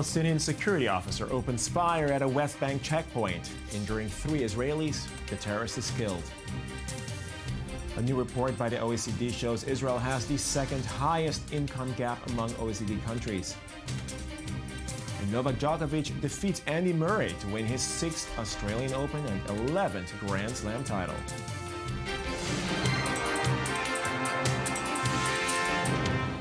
Palestinian security officer opens fire at a West Bank checkpoint, injuring 3 Israelis. The terrorist is killed. A new report by the OECD shows Israel has the second highest income gap among OECD countries. And Novak Djokovic defeats Andy Murray to win his 6th Australian Open and 11th Grand Slam title.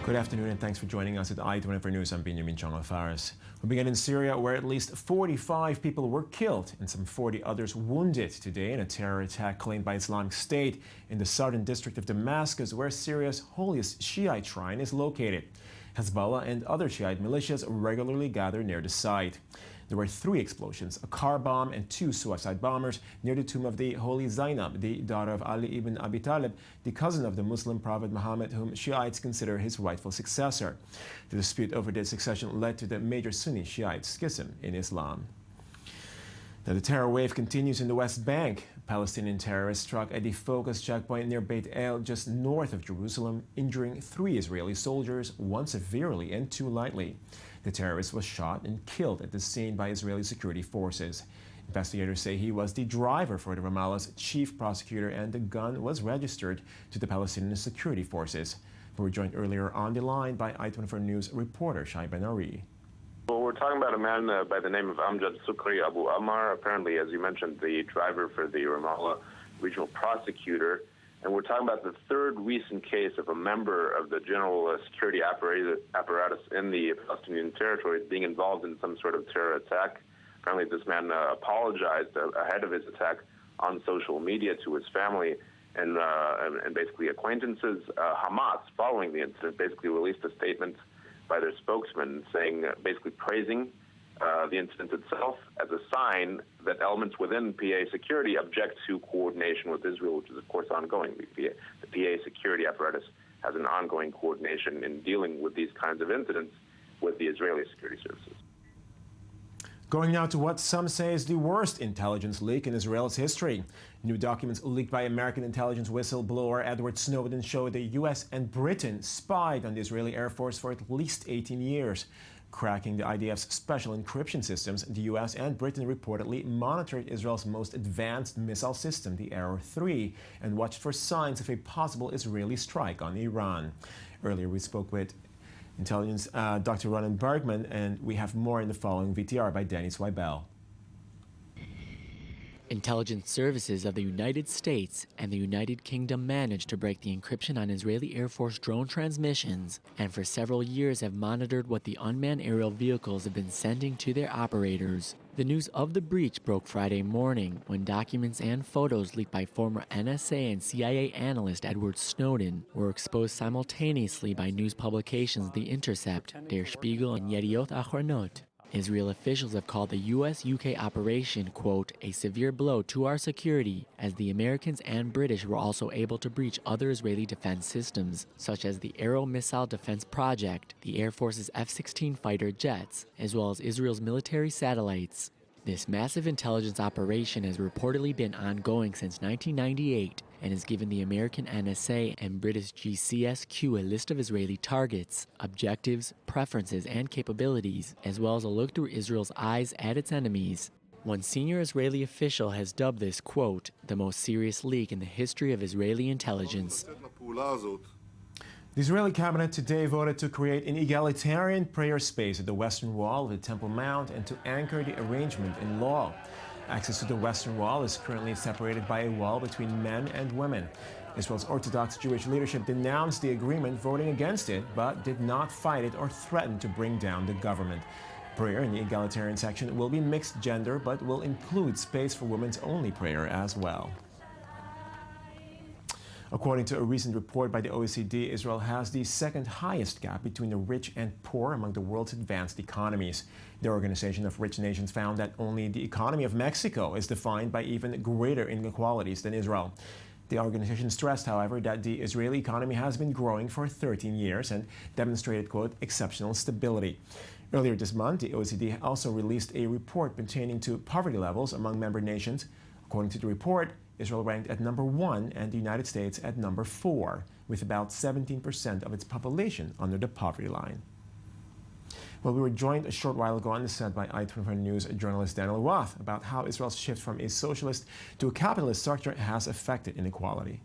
Good afternoon and thanks for joining us at I-24 News. I'm Benjamin Chong-Alfares. We begin in Syria, where at least 45 people were killed and some 40 others wounded today in a terror attack claimed by Islamic State in the southern district of Damascus, where Syria's holiest Shiite shrine is located. Hezbollah and other Shiite militias regularly gather near the site. There were 3 explosions, a car bomb and 2 suicide bombers near the tomb of the Holy Zainab, the daughter of Ali ibn Abi Talib, the cousin of the Muslim prophet Muhammad, whom Shiites consider his rightful successor. The dispute over the succession led to the major Sunni Shiite schism in Islam. Now, the terror wave continues in the West Bank. Palestinian terrorists struck at the focus checkpoint near Beit El, just north of Jerusalem, injuring 3 Israeli soldiers, 1 severely and 2 lightly. The terrorist was shot and killed at the scene by Israeli security forces. Investigators say he was the driver for the Ramallah's chief prosecutor, and the gun was registered to the Palestinian security forces. We were joined earlier on the line by I-24 News reporter Shai Ben-Ari. Well, we're talking about a man by the name of Amjad Sukri Abu Ammar, apparently, as you mentioned, the driver for the Ramallah regional prosecutor. And we're talking about the 3rd recent case of a member of the general security apparatus in the Palestinian territory being involved in some sort of terror attack. Apparently, this man apologized ahead of his attack on social media to his family and basically acquaintances. Hamas, following the incident, basically released a statement by their spokesman saying, basically praising the incident itself as a sign that elements within PA security object to coordination with Israel, which is, of course, ongoing. The PA security apparatus has an ongoing coordination in dealing with these kinds of incidents with the Israeli security services. Going now to what some say is the worst intelligence leak in Israel's history. New documents leaked by American intelligence whistleblower Edward Snowden show the U.S. and Britain spied on the Israeli Air Force for at least 18 years. Cracking the IDF's special encryption systems, the U.S. and Britain reportedly monitored Israel's most advanced missile system, the Arrow 3, and watched for signs of a possible Israeli strike on Iran. Earlier, we spoke with intelligence Dr. Ronan Bergman, and we have more in the following VTR by Danny Swibel. Intelligence services of the United States and the United Kingdom managed to break the encryption on Israeli Air Force drone transmissions, and for several years have monitored what the unmanned aerial vehicles have been sending to their operators. The news of the breach broke Friday morning when documents and photos leaked by former NSA and CIA analyst Edward Snowden were exposed simultaneously by news publications The Intercept, Der Spiegel, and Yediot Achronot. Israel officials have called the U.S.-UK operation, quote, a severe blow to our security, as the Americans and British were also able to breach other Israeli defense systems, such as the Arrow Missile Defense Project, the Air Force's F-16 fighter jets, as well as Israel's military satellites. This massive intelligence operation has reportedly been ongoing since 1998 and has given the American NSA and British GCSQ a list of Israeli targets, objectives, preferences, and capabilities, as well as a look through Israel's eyes at its enemies. One senior Israeli official has dubbed this, quote, the most serious leak in the history of Israeli intelligence. The Israeli cabinet today voted to create an egalitarian prayer space at the western wall of the Temple Mount and to anchor the arrangement in law. Access to the western wall is currently separated by a wall between men and women. Israel's Orthodox Jewish leadership denounced the agreement, voting against it, but did not fight it or threaten to bring down the government. Prayer in the egalitarian section will be mixed gender, but will include space for women's only prayer as well. According to a recent report by the OECD, Israel has the second highest gap between the rich and poor among the world's advanced economies. The Organization of Rich Nations found that only the economy of Mexico is defined by even greater inequalities than Israel. The organization stressed, however, that the Israeli economy has been growing for 13 years and demonstrated, quote, exceptional stability. Earlier this month, the OECD also released a report pertaining to poverty levels among member nations. According to the report, Israel ranked at number 1 and the United States at number 4, with about 17% of its population under the poverty line. Well, we were joined a short while ago on the set by I-24 News journalist Daniel Roth about how Israel's shift from a socialist to a capitalist structure has affected inequality.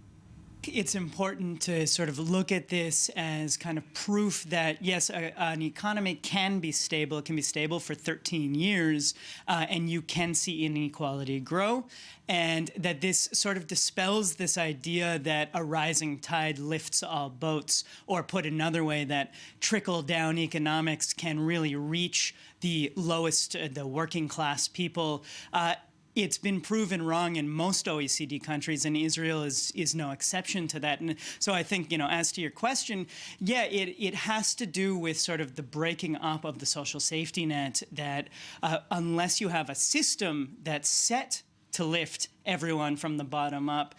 It's important to sort of look at this as kind of proof that, yes, an economy can be stable. It can be stable for 13 years, and you can see inequality grow, and that this sort of dispels this idea that a rising tide lifts all boats, or put another way, that trickle-down economics can really reach the lowest, the working class people. It's been proven wrong in most OECD countries, and Israel is no exception to that. And so I think, as to your question, yeah, it has to do with sort of the breaking up of the social safety net, that unless you have a system that's set to lift everyone from the bottom up,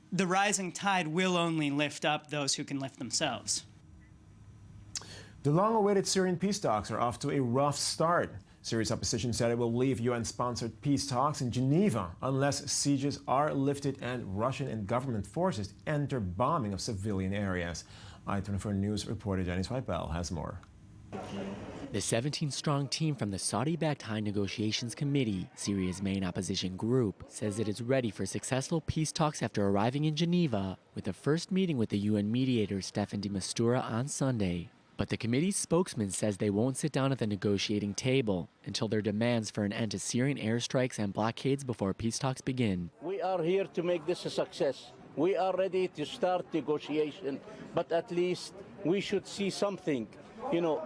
the rising tide will only lift up those who can lift themselves. The long-awaited Syrian peace talks are off to a rough start. Syria's opposition said it will leave UN-sponsored peace talks in Geneva unless sieges are lifted and Russian and government forces enter bombing of civilian areas. I-24 News reporter Janice Weipel has more. The 17-strong team from the Saudi-backed High Negotiations Committee, Syria's main opposition group, says it is ready for successful peace talks after arriving in Geneva, with the first meeting with the UN mediator Staffan de Mistura on Sunday. But the committee's spokesman says they won't sit down at the negotiating table until their demands for an end to Syrian airstrikes and blockades before peace talks begin. We are here to make this a success. We are ready to start negotiation, but at least we should see something,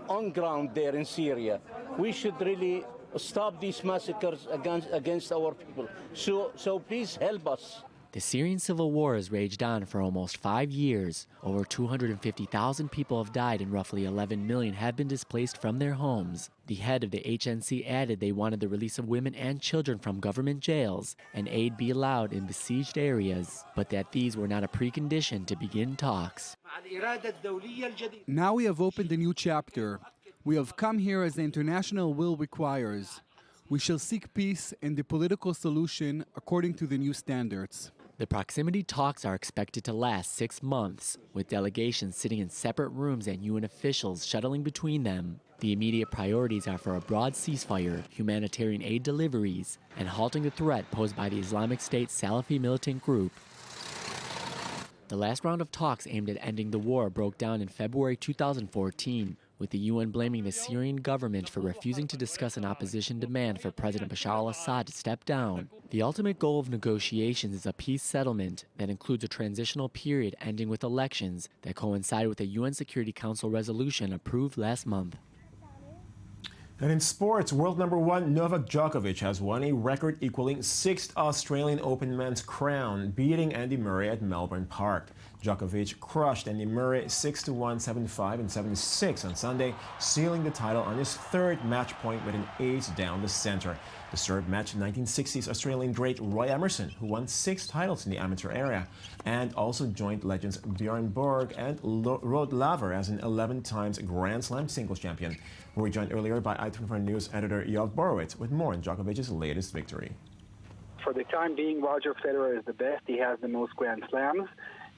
on ground there in Syria. We should really stop these massacres against our people. So please help us. The Syrian civil war has raged on for almost 5 years. Over 250,000 people have died and roughly 11 million have been displaced from their homes. The head of the HNC added they wanted the release of women and children from government jails and aid be allowed in besieged areas, but that these were not a precondition to begin talks. Now we have opened a new chapter. We have come here as the international will requires. We shall seek peace and the political solution according to the new standards. The proximity talks are expected to last 6 months, with delegations sitting in separate rooms and UN officials shuttling between them. The immediate priorities are for a broad ceasefire, humanitarian aid deliveries, and halting the threat posed by the Islamic State Salafi militant group. The last round of talks aimed at ending the war broke down in February 2014, with the UN blaming the Syrian government for refusing to discuss an opposition demand for President Bashar al-Assad to step down. The ultimate goal of negotiations is a peace settlement that includes a transitional period ending with elections that coincide with a UN Security Council resolution approved last month. And in sports, world number 1 Novak Djokovic has won a record equaling 6th Australian Open men's crown, beating Andy Murray at Melbourne Park. Djokovic crushed Andy Murray 6-1, 7-5, and 7-6 on Sunday, sealing the title on his third match point with an ace down the center. The Serb matched 1960s Australian great Roy Emerson, who won 6 titles in the amateur area, and also joined legends Bjorn Borg and Rod Laver as an 11 times Grand Slam singles champion. We were joined earlier by I-24 News editor Yoav Borowitz with more on Djokovic's latest victory. For the time being, Roger Federer is the best. He has the most Grand Slams.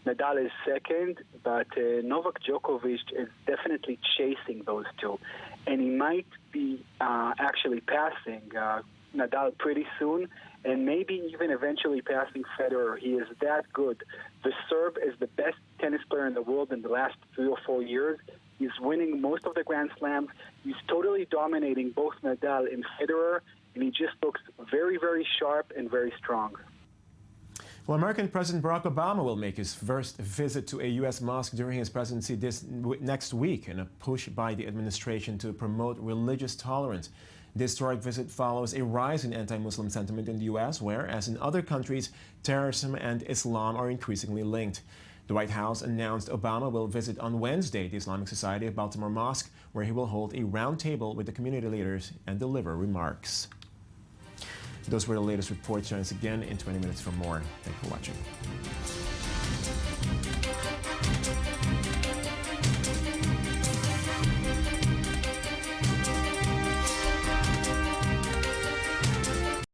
Nadal is second, but Novak Djokovic is definitely chasing those two. And he might be actually passing Nadal pretty soon, and maybe even eventually passing Federer. He is that good. The Serb is the best tennis player in the world in the last 3 or 4 years. He's winning most of the Grand Slams. He's totally dominating both Nadal and Federer, and he just looks very, very sharp and very strong. Well, American President Barack Obama will make his first visit to a U.S. mosque during his presidency next week in a push by the administration to promote religious tolerance. This historic visit follows a rise in anti-Muslim sentiment in the U.S., where, as in other countries, terrorism and Islam are increasingly linked. The White House announced Obama will visit on Wednesday the Islamic Society of Baltimore Mosque, where he will hold a roundtable with the community leaders and deliver remarks. Those were the latest reports. Join us again in 20 minutes for more. Thank you for watching.